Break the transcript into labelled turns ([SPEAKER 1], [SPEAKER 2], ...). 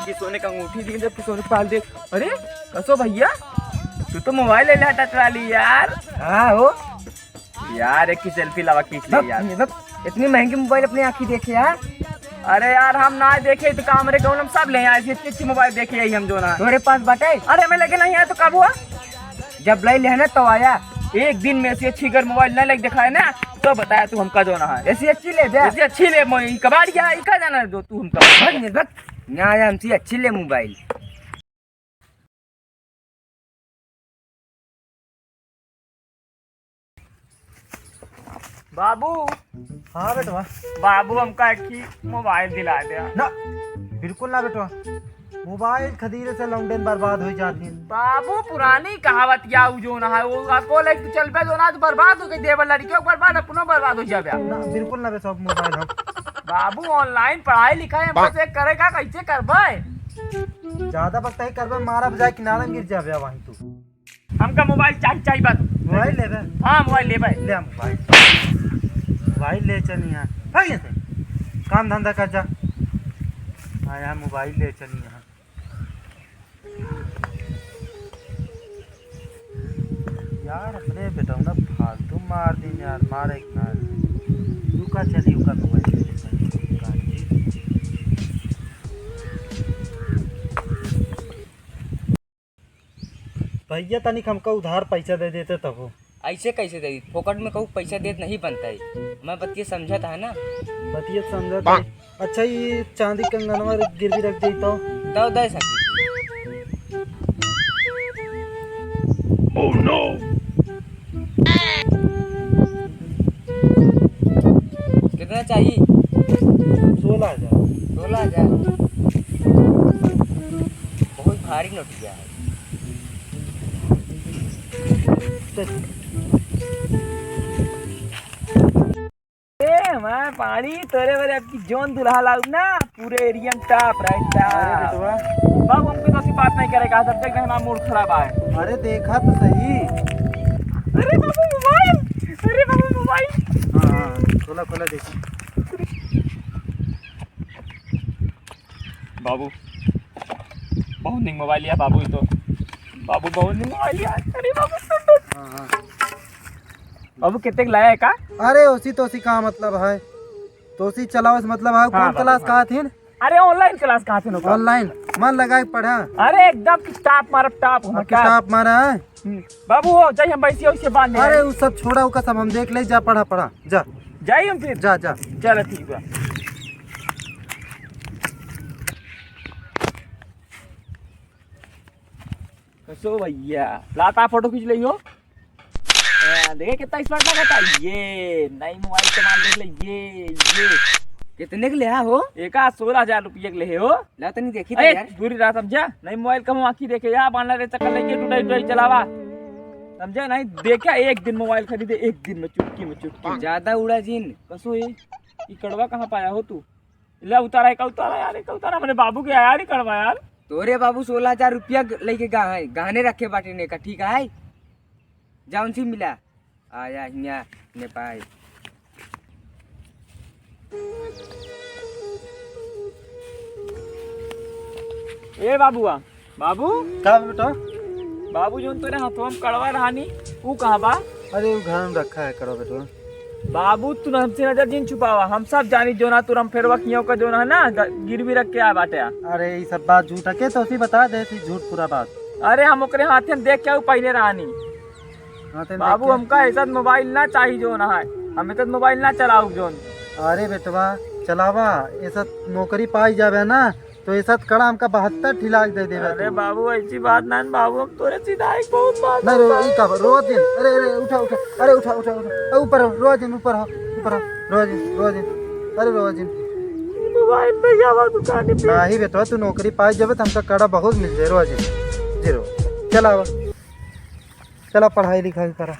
[SPEAKER 1] की सोने का अंगूठी दी जब सोने का पाल दे। अरे कसो भैया तू तो मोबाइल ले लेटा ट्राली यार।
[SPEAKER 2] हाँ हो
[SPEAKER 1] यार एक की सेल्फी लगा खींच ले यार।
[SPEAKER 2] इतनी महंगी मोबाइल अपनी आँखी देखे यार।
[SPEAKER 1] अरे यार हम ना देखे तो काम रे कौन हम सब ले आए इतनी अच्छी मोबाइल देखे यही हम जो ना।
[SPEAKER 2] तुम्हारे पास बाटे?
[SPEAKER 1] अरे मैं लेके नहीं आया तो कब हुआ?
[SPEAKER 2] जब ले लेना तो आया।
[SPEAKER 1] एक दिन में ऐसी अच्छी अगर मोबाइल नहीं लेके दिखाए ना तो बताया तू हमका जो ना है।
[SPEAKER 2] ऐसी अच्छी ले दे।
[SPEAKER 1] ऐसी अच्छी ले कबाड़ क्या इका जाना जो तू हमका
[SPEAKER 2] यहाँ हमसे अच्छी ले मोबाइल।
[SPEAKER 1] बाबू।
[SPEAKER 3] हाँ बेटवा।
[SPEAKER 1] बाबू हमका एक ही मोबाइल दिला दे
[SPEAKER 3] ना बिल्कुल ना बेटवा, मोबाइल खरीदे से लौंडेन बर्बाद हो जाती है।
[SPEAKER 1] बाबू पुरानी कहावत या जो ना है वो आपको लाइक तू चल पे जो ना तो बर्बाद हो गई देवर लड़कियों बर्बाद अपनो बर्बाद हो जाबे
[SPEAKER 3] ना बिल्कुल ना बेटा मोबाइल हम।
[SPEAKER 1] बाबू ऑनलाइन पढ़ाई लिखाई हम से करेगा कैसे करबे?
[SPEAKER 3] ज्यादा वक्त ही करबे मारा बजाय किनारा गिर जाबे वहीं तू।
[SPEAKER 1] हमका मोबाइल चाहिए बात।
[SPEAKER 3] मोबाइल लेबे?
[SPEAKER 1] हाँ मोबाइल ले भाई।
[SPEAKER 3] ले मोबाइल मोबाइल ले चल यहाँ भाग यहाँ से काम धंधा कर जा। हाँ यहाँ मोबाइल ले चल यहाँ। यार अपने बेटा ना फालतू मार दी यार, मारे रुका चली उका मोबाइल भैया तनिक हमको उधार पैसा दे देते तब हो।
[SPEAKER 2] ऐसे कैसे दे? फोकट में कहूँ पैसा देत नहीं बनता है। मैं बतिया समझा था ना।
[SPEAKER 3] बतिया समझा। अच्छा ये चांदी कंगनवा गिरवी रख दी तो
[SPEAKER 2] दे सकी।
[SPEAKER 1] Oh no!
[SPEAKER 2] कितना चाहिए?
[SPEAKER 3] 16,000।
[SPEAKER 2] 16,000 बहुत भारी नोटिया है।
[SPEAKER 1] मैं पानी तेरे मेरे आपकी जोन दुल्हा लाऊ ना पूरे एरिया में टॉप राइट टॉप। बाबू हमको तो ऐसी बात नहीं करेगा जब तक हमारा मूड खराब है।
[SPEAKER 3] अरे देखा तो सही।
[SPEAKER 1] अरे बाबू मोबाइल। अरे बाबू मोबाइल।
[SPEAKER 3] हाँ खोला खोला देखो।
[SPEAKER 1] बाबू बहुत नहीं मोबाइल लिया बाबू ही तो। बाबू बहुत नहीं मोबाइल लिया। अरे बाबू
[SPEAKER 3] हाँ
[SPEAKER 1] बाबू कितने लाया है का?
[SPEAKER 3] अरे ओसी तोसी का मतलब है, तोसी चलाओ मतलब है। कौन क्लास कहा थी?
[SPEAKER 1] अरे ऑनलाइन क्लास कहाँ थे?
[SPEAKER 3] ऑनलाइन मन लगा के पढ़ा।
[SPEAKER 1] अरे एकदम टॉप मारा टॉप।
[SPEAKER 3] किताब मारा है
[SPEAKER 1] बाबू हो जाइए हम वैसे वैसे बांध।
[SPEAKER 3] अरे वो सब छोड़ा उसका सब हम देख ले। जा पढ़ा पढ़ा जा
[SPEAKER 1] जाइए हम फिर।
[SPEAKER 3] जा जा
[SPEAKER 1] चलो ठीक है। कसो भैया लाता फोटो खींच ली हो। देखे कितना स्मार्ट लगा था ये नई मोबाइल का माल देख ले। ये
[SPEAKER 2] कितने के लिया हो?
[SPEAKER 1] एक 16,000 रुपये के ले हो।
[SPEAKER 2] ला तो नहीं देखी
[SPEAKER 1] अरे
[SPEAKER 2] यार।
[SPEAKER 1] दूरी रहा समझा नई मोबाइल का आँखी देखे यार बांधना रे चक्कर लेके टूटाई चलावा समझा नहीं देखा। एक दिन मोबाइल खरीदे एक दिन में चुटकी
[SPEAKER 2] ज्यादा उड़ा जिन।
[SPEAKER 1] कसो ये कड़वा कहाँ पाया हो तू? ले उतारा का उतारा यार का उतारा मैंने बाबू के यार ही कड़वा यार।
[SPEAKER 2] तोरे बाबू 16,000 रुपया लेके गहने रखे बाटे का ठीक है। जाउन सी मिला आया यहाँ नेपाल।
[SPEAKER 1] ए बाबूआ बाबू
[SPEAKER 3] क्या बेटा?
[SPEAKER 1] बाबू जो तेरे हाथों में कड़वा रहानी वो कहाँ बा?
[SPEAKER 3] अरे वो घर में रखा है करो बेटा।
[SPEAKER 1] बाबू तू हमसे नजर जिन छुपावा हम सब जानी जो ना तुरम फेर वकियों का जो ना है ना गिरवी रख के आ बाटे।
[SPEAKER 3] अरे ये सब बात झूठ है तो उसी बता दे थी झूठ पूरा बात।
[SPEAKER 1] अरे हम ओकरे हाथे में देख के पहले रहानी। बाबू हमका ऐसा मोबाइल ना चाहिए जो ना है। हमें तो मोबाइल ना चलाऊ जो।
[SPEAKER 3] अरे बेटवा चलावा ऐसा नौकरी पाई जावे ना तो ऐसा कड़ा हमका 72 ठिलाक दे देवे।
[SPEAKER 1] अरे बाबू ऐसी बात ना बाबू हम तोरे सीधा एक बहुत बात
[SPEAKER 3] नहीं रोज दिन। अरे अरे उठा उठा। अरे उठा उठा उठा ऊपर रोज दिन ऊपर रोज दिन। अरे रोज दिन
[SPEAKER 1] मोबाइल पे जावा दुकान पे।
[SPEAKER 3] नहीं बेटवा तू नौकरी पाई जावे तो हमका कड़ा बहुत मिल जाए रोज दिन। जीरो चला पढ़ाई लिखाई करा।